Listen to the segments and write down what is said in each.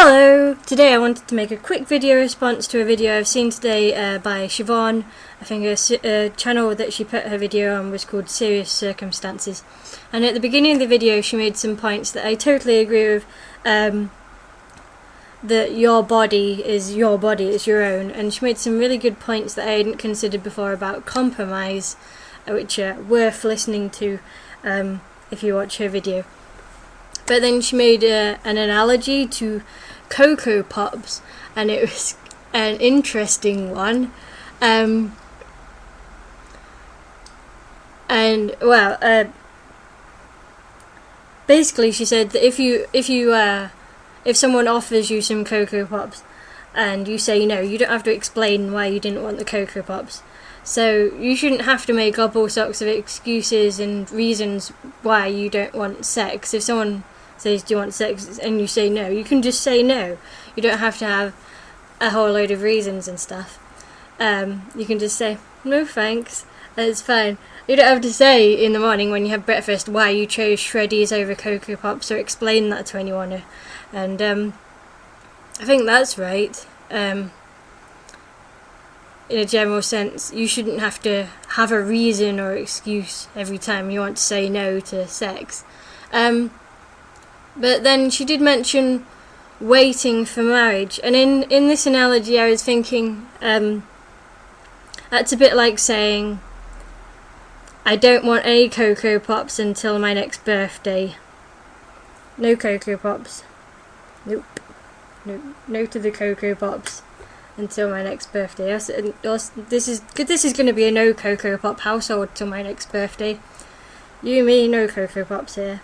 Hello! Today I wanted to make a quick video response to a video I've seen today by Siobhan. I think a channel that she put her video on was called Serious Circumstances. And at the beginning of the video she made some points that I totally agree with, that your body is your body, it's your own. And she made some really good points that I hadn't considered before about compromise, which are worth listening to if you watch her video. But then she made an analogy to Cocoa Pops, and it was an interesting one. Basically she said that if someone offers you some Cocoa Pops and you say no, you don't have to explain why you didn't want the Cocoa Pops. So you shouldn't have to make up all sorts of excuses and reasons why you don't want sex. If someone says, do you want sex, and you say no, you can just say no. You don't have to have a whole load of reasons and stuff. You can just say, no thanks, it's fine. You don't have to say in the morning when you have breakfast why you chose Shreddies over Cocoa Pops, or explain that to anyone. And I think that's right. In a general sense, you shouldn't have to have a reason or excuse every time you want to say no to sex. But then she did mention waiting for marriage, and in this analogy I was thinking that's a bit like saying I don't want any Cocoa Pops until my next birthday. No Cocoa Pops. Nope. No to the Cocoa Pops until my next birthday. This is going to be a no Cocoa Pop household till my next birthday. You, me, no Cocoa Pops here.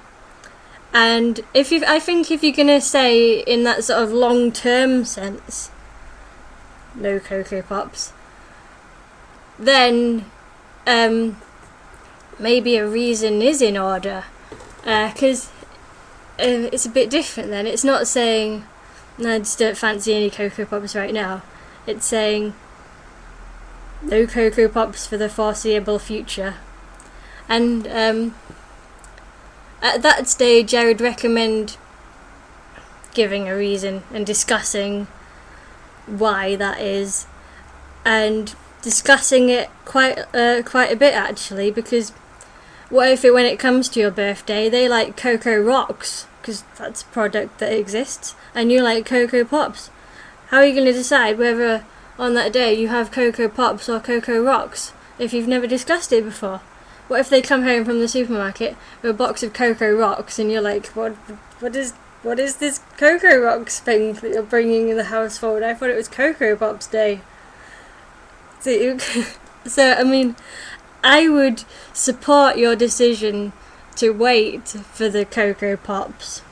And I think if you're going to say in that sort of long-term sense, no Cocoa Pops, then maybe a reason is in order. Because it's a bit different then. It's not saying, no, I just don't fancy any Cocoa Pops right now. It's saying, no Cocoa Pops for the foreseeable future. And at that stage I would recommend giving a reason and discussing why that is, and discussing it quite a bit actually, because what if when it comes to your birthday they like Cocoa Rocks, because that's a product that exists, and you like Cocoa Pops? How are you going to decide whether on that day you have Cocoa Pops or Cocoa Rocks if you've never discussed it before? What if they come home from the supermarket with a box of Cocoa Rocks and you're like, what is this Cocoa Rocks thing that you're bringing in the household? I thought it was Cocoa Pops Day. So I mean, I would support your decision to wait for the Cocoa Pops,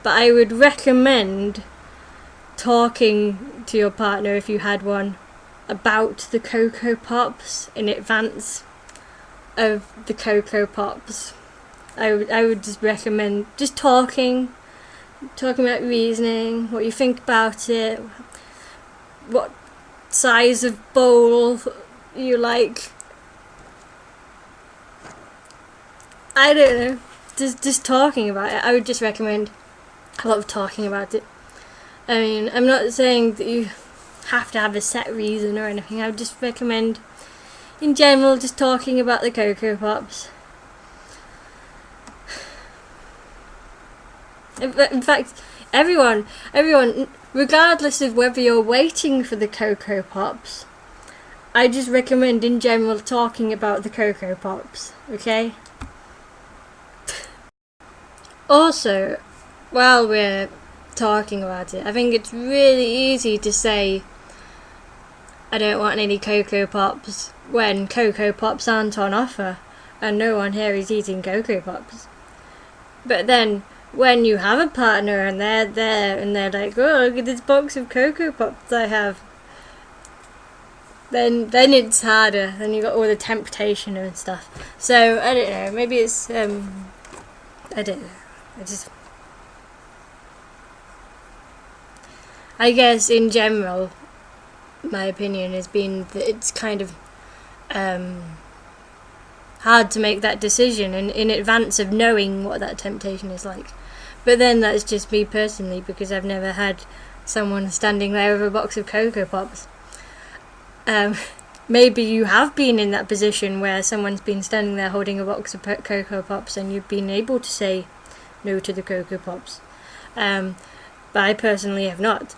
but I would recommend talking to your partner, if you had one, about the Cocoa Pops in advance of the Cocoa Pops. I would just recommend just talking about reasoning, what you think about it, what size of bowl you like. I don't know, just talking about it. I would just recommend a lot of talking about it. I mean, I'm not saying that you have to have a set reason or anything. I would just recommend, in general, just talking about the Cocoa Pops. In fact, everyone, regardless of whether you're waiting for the Cocoa Pops, I just recommend in general talking about the Cocoa Pops, okay? Also, while we're talking about it, I think it's really easy to say I don't want any Cocoa Pops when Cocoa Pops aren't on offer and no one here is eating Cocoa Pops. But then when you have a partner and they're there and they're like, oh, look at this box of Cocoa Pops I have, then it's harder. Then you got all the temptation and stuff. So I don't know, maybe it's I don't know. I guess in general my opinion has been that it's kind of hard to make that decision in advance of knowing what that temptation is like. But then that's just me personally, because I've never had someone standing there with a box of Cocoa Pops. Maybe you have been in that position where someone's been standing there holding a box of Cocoa Pops and you've been able to say no to the Cocoa Pops. But I personally have not.